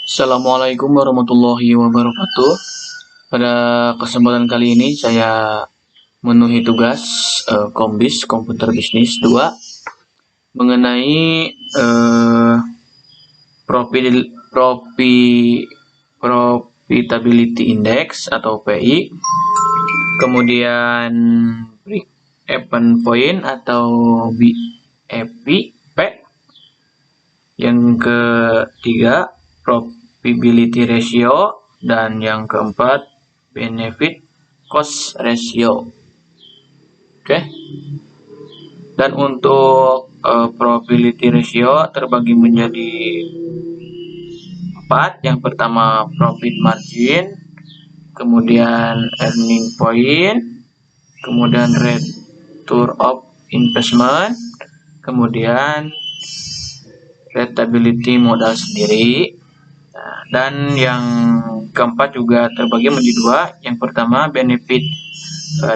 Assalamualaikum warahmatullahi wabarakatuh. Pada kesempatan kali ini saya memenuhi tugas Kombis Komputer Bisnis 2 mengenai Profitability Index atau PI, kemudian Break Even Point atau BEP, yang ketiga Profitability Ratio, dan yang keempat Benefit Cost Ratio. Oke. Dan untuk Profitability Ratio terbagi menjadi 4. Yang pertama Profit Margin, kemudian Earning Point, kemudian Return of Investment, kemudian Rentability modal sendiri. Nah, dan yang keempat juga terbagi menjadi 2. Yang pertama benefit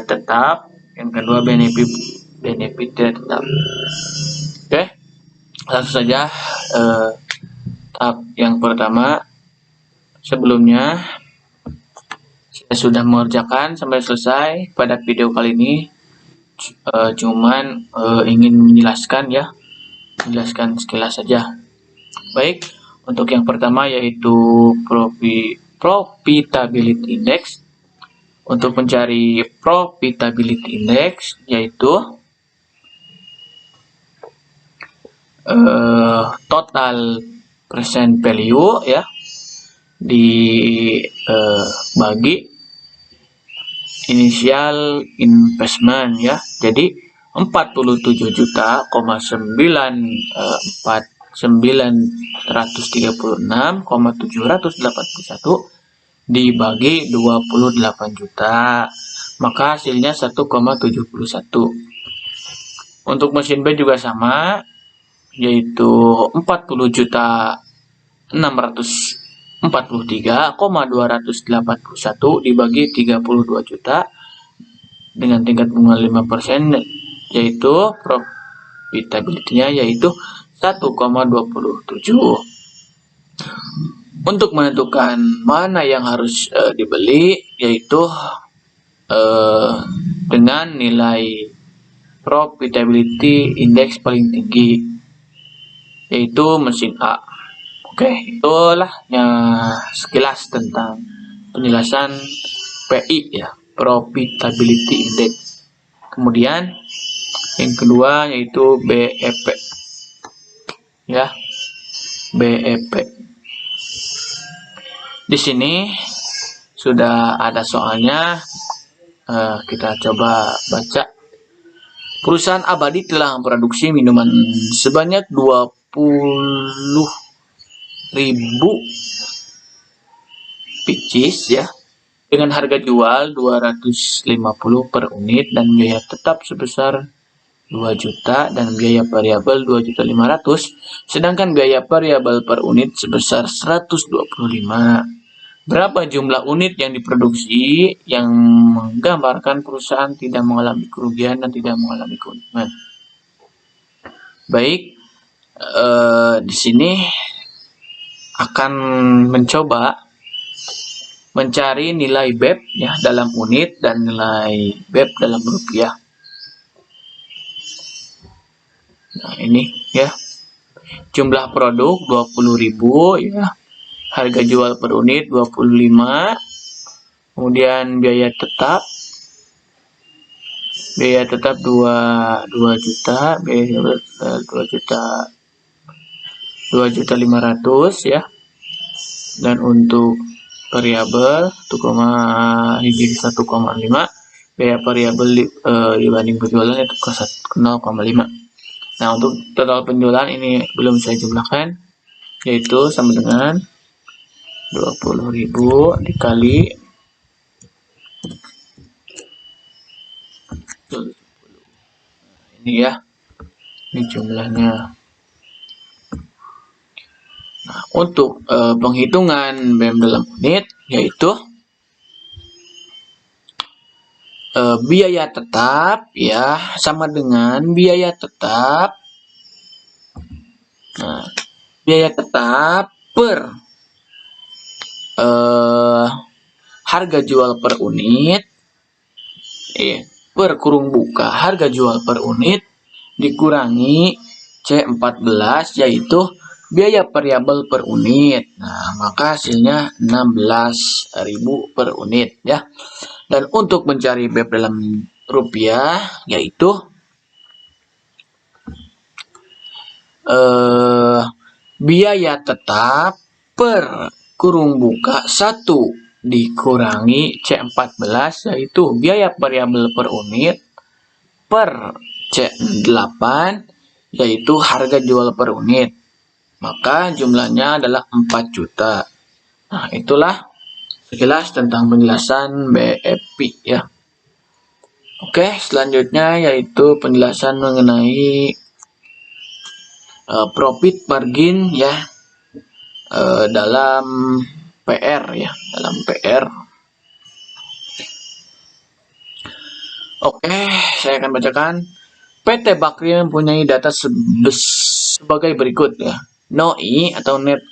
tetap, yang kedua benefit tidak tetap. Oke, langsung saja tahap yang pertama. Sebelumnya saya sudah mengerjakan sampai selesai pada video kali ini, cuman ingin menjelaskan sekilas saja. Baik, untuk yang pertama yaitu Profitability Index. Untuk mencari Profitability Index yaitu total present value ya dibagi initial investment ya. Jadi 47.936,781 dibagi 28 juta, maka hasilnya 1,71. Untuk mesin B juga sama, yaitu 40.643,281 dibagi 32 juta dengan tingkat bunga 5%, yaitu profitability-nya yaitu 1,27. Untuk menentukan mana yang harus dibeli, yaitu dengan nilai Profitability Index paling tinggi, yaitu mesin A. Oke, itulah sekilas tentang penjelasan PI ya, Profitability Index. Kemudian yang kedua yaitu BEP ya, BEP. Di sini sudah ada soalnya, kita coba baca. Perusahaan Abadi telah memproduksi minuman sebanyak 20.000 pieces ya, dengan harga jual 250 per unit dan biaya tetap sebesar 2 juta dan biaya variabel 2.500.000, sedangkan biaya variabel per unit sebesar 125. Berapa jumlah unit yang diproduksi yang menggambarkan perusahaan tidak mengalami kerugian dan tidak mengalami keuntungan? Baik, di sini akan mencoba mencari nilai BEP ya dalam unit dan nilai BEP dalam rupiah. Nah, ini ya. Jumlah produk 20.000 ya. Harga jual per unit 25. Kemudian biaya tetap 2 juta, biaya 2.500.000 ya. Dan untuk variabel 1,5, biaya variabel dibanding penjualan itu ke 0,5. Nah, untuk total penjualan ini belum saya jumlahkan, yaitu sama dengan 20.000 dikali 70. Ini ya, ini jumlahnya. Nah, untuk penghitungan BEP dalam unit yaitu biaya tetap ya sama dengan biaya tetap. Nah, biaya tetap per harga jual per unit per kurung buka harga jual per unit dikurangi C14 yaitu biaya variabel per unit. Nah, maka hasilnya 16.000 per unit ya. Dan untuk mencari BEP dalam rupiah yaitu biaya tetap per kurung buka 1 dikurangi C14 yaitu biaya variabel per unit per C8 yaitu harga jual per unit. Maka jumlahnya adalah 4 juta. Nah, itulah sekilas tentang penjelasan BEP ya. Oke, selanjutnya yaitu penjelasan mengenai profit margin ya dalam PR ya, dalam PR. Oke, saya akan bacakan. PT Bakri mempunyai data sebagai berikut ya. NOI atau Net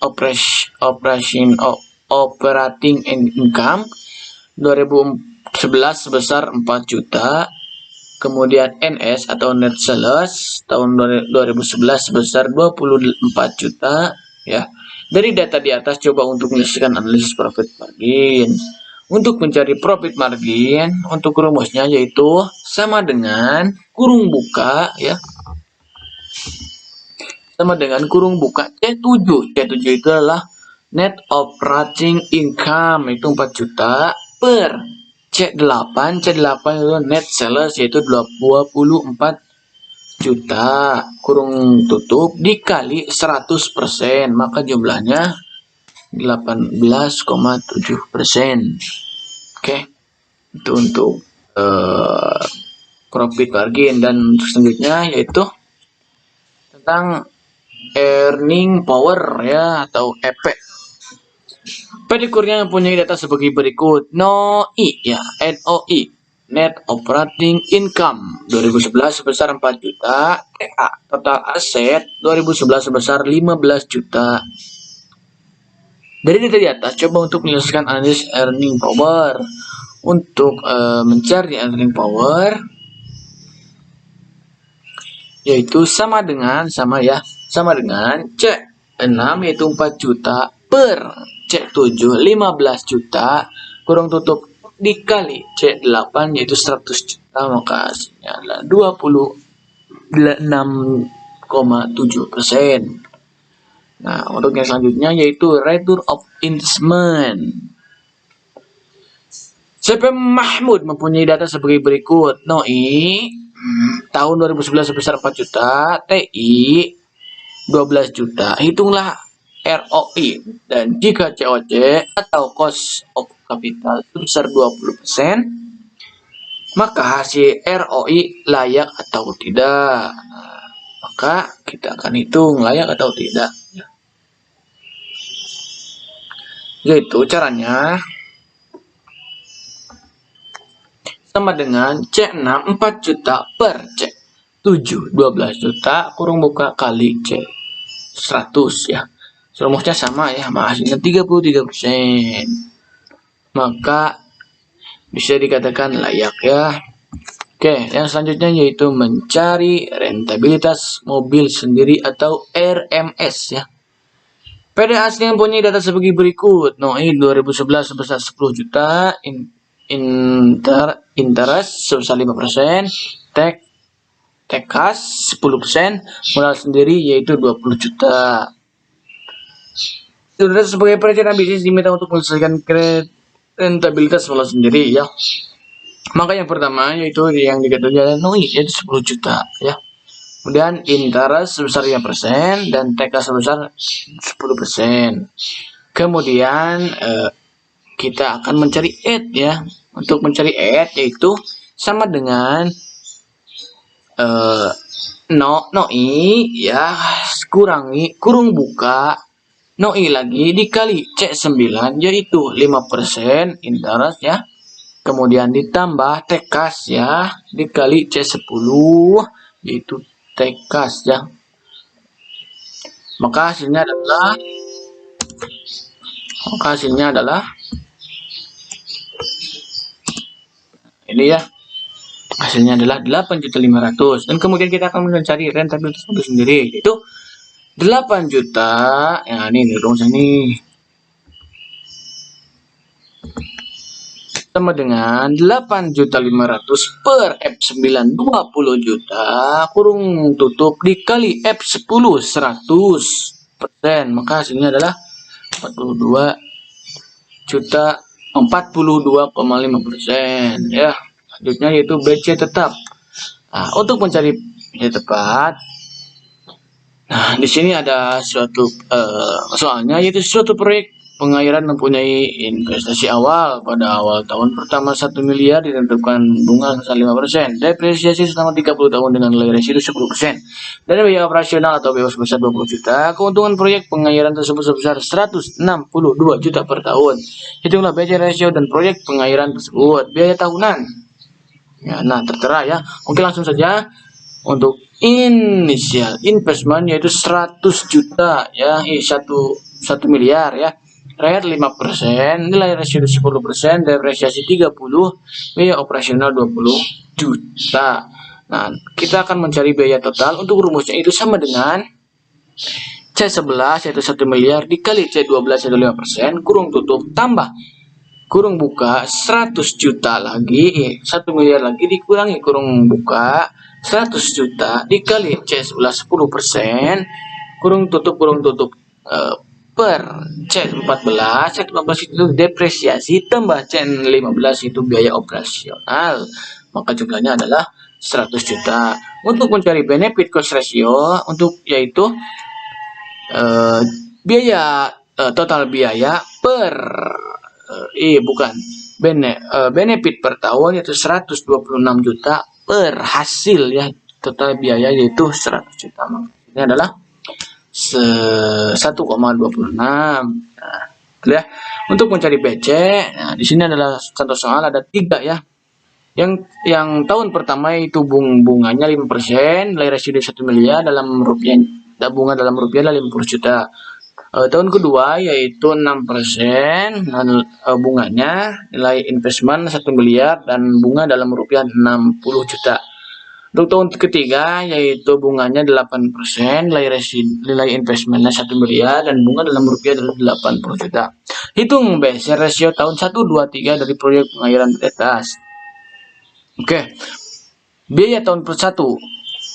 Operating Income 2011 sebesar 4 juta. Kemudian NS atau Net Sales tahun 2011 sebesar 24 juta ya. Dari data di atas coba untuk menyelesaikan analisis profit margin. Untuk mencari profit margin untuk rumusnya yaitu sama dengan kurung buka ya. Sama dengan kurung buka C7. C7 itu adalah Net Operating Income itu 4 juta per C8. C8 itu Net Sales yaitu 24 juta kurung tutup dikali 100%. Maka jumlahnya 18,7%. Oke. Itu untuk profit margin. Dan selanjutnya yaitu tentang earning power ya atau EP. PT Kurnia mempunyai data sebagai berikut. NOI ya, NOI Net Operating Income 2011 sebesar 4 juta. TA total aset 2011 sebesar 15 juta. Dari data di atas coba untuk menyelesaikan analisis earning power. Untuk mencari earning power yaitu sama dengan C6 yaitu 4 juta per C7 15 juta kurung tutup dikali C8 yaitu 100 juta maka hasilnya adalah 26,7%. Nah, untuk yang selanjutnya yaitu return of investment. CP Mahmud mempunyai data sebagai berikut. NOI tahun 2011 sebesar 4 juta, TI 12 juta. Hitunglah ROI dan jika COC atau cost of capital sebesar 20%, maka hasil ROI layak atau tidak. Nah, maka kita akan hitung layak atau tidak. Yaitu caranya sama dengan C6 4 juta per C7 12 juta kurung buka kali C100 ya. Rumusnya sama ya, hasilnya 33%. Maka bisa dikatakan layak ya. Oke, yang selanjutnya yaitu mencari rentabilitas mobil sendiri atau RMS ya. PT Asli mempunyai data sebagai berikut. NOI 2011 sebesar 10 juta, interest sebesar 5%, kas 10%, modal sendiri yaitu 20 juta. Sudah sebagai perencana bisnis diminta untuk menyelesaikan rentabilitas modal sendiri ya. Maka yang pertama yaitu yang dikatakan adalah NOI yaitu 10 juta ya. Kemudian interest sebesar 5% dan kas sebesar 10%. Kemudian kita akan mencari ED ya. Untuk mencari ED yaitu sama dengan NOI ya kurangi kurung buka NOI lagi dikali C9 yaitu 5% interest ya. Kemudian ditambah kas ya dikali C10 yaitu kas ya. Maka hasilnya adalah maka hasilnya adalah ini ya. Hasilnya adalah 8.500.000 dan kemudian kita akan mencari rentabilitas itu sendiri, yaitu 8 juta. Ya, ini rumusnya nih. Sama dengan 8.500.000 per F9 20 juta kurung tutup dikali F10 100%, maka hasilnya adalah 42 juta 42,5% ya. Selanjutnya yaitu BC tetap. Nah, untuk mencari BC tepat, nah di sini ada suatu soalnya, yaitu suatu proyek pengairan mempunyai investasi awal pada awal tahun pertama 1 miliar, ditentukan bunga sebesar 5%, depresiasi selama 30 tahun dengan nilai residu 10%, dan biaya operasional atau biaya sebesar 20 juta. Keuntungan proyek pengairan tersebut sebesar 162 juta per tahun. Hitunglah BC ratio dan proyek pengairan tersebut. Biaya tahunan. Ya, nah tertera ya. Oke, langsung saja untuk inisial investment yaitu 100 juta ya, 1 miliar ya. Rate 5%, nilai residu 10%, depresiasi 30, biaya operasional 20 juta. Nah, kita akan mencari biaya total. Untuk rumusnya itu sama dengan C11 yaitu 1 miliar dikali C12 yaitu 5%, kurung tutup tambah kurung buka 100 juta lagi, 1 miliar lagi dikurangi kurung buka 100 juta dikali C11 10%, kurung tutup per C14. C14 itu depresiasi tambah C15 itu biaya operasional, maka jumlahnya adalah 100 juta. Untuk mencari benefit cost ratio untuk yaitu biaya total biaya per benefit per tahun yaitu 126 juta per hasil ya, total biaya yaitu 100 juta. Ini adalah 1,26. Nah, ya. Untuk mencari BC, nah di sini adalah contoh soal ada 3 ya. Yang tahun pertama itu bunganya 5%, nilai residu 1 miliar dalam rupiah, bunga dalam rupiah adalah 50 juta. Tahun kedua yaitu 6%, bunganya, nilai investment 1 miliar dan bunga dalam rupiah 60 juta. Untuk tahun ketiga yaitu bunganya 8%, nilai investmentnya 1 miliar dan bunga dalam rupiah adalah 80 juta. Hitung BC ratio tahun 1, 2, 3 dari proyek pengairan di atas. Oke. Biaya tahun per 1.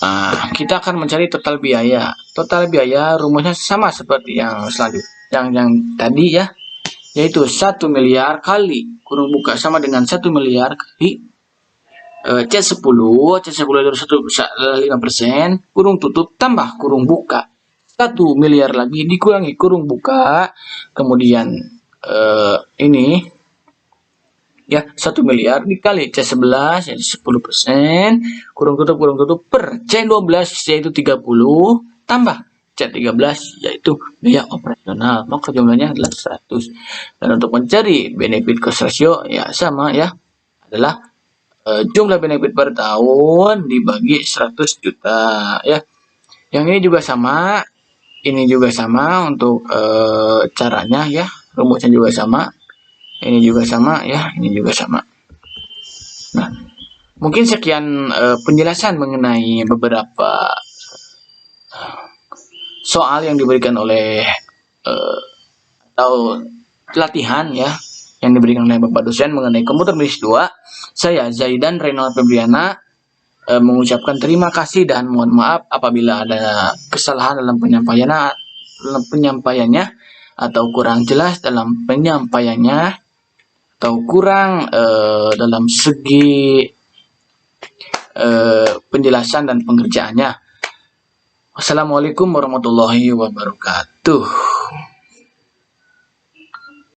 Nah, kita akan mencari total biaya. Total biaya rumusnya sama seperti yang selanjutnya, yang tadi ya, yaitu 1 miliar kali kurung buka sama dengan 1 miliar kali C10 itu 5%, kurung tutup tambah kurung buka 1 miliar lagi dikurangi kurung buka, kemudian ini ya 1 miliar dikali C11 yaitu 10%, kurung tutup per C12 yaitu 30 tambah C13 yaitu biaya operasional, maka jumlahnya adalah 100. Dan untuk mencari benefit cost ratio ya sama ya, adalah jumlah benefit per tahun dibagi 100 juta ya. Yang ini juga sama, ini juga sama untuk caranya ya, rumusnya juga sama, ini juga sama ya, ini juga sama. Nah, mungkin sekian penjelasan mengenai beberapa soal yang diberikan oleh atau latihan ya yang diberikan oleh Bapak dosen mengenai komputer bisnis 2. Saya Zaidan Renal Febriana mengucapkan terima kasih dan mohon maaf apabila ada kesalahan dalam penyampaiannya atau kurang jelas dalam penyampaiannya atau kurang dalam segi penjelasan dan pengerjaannya. Wassalamualaikum warahmatullahi wabarakatuh.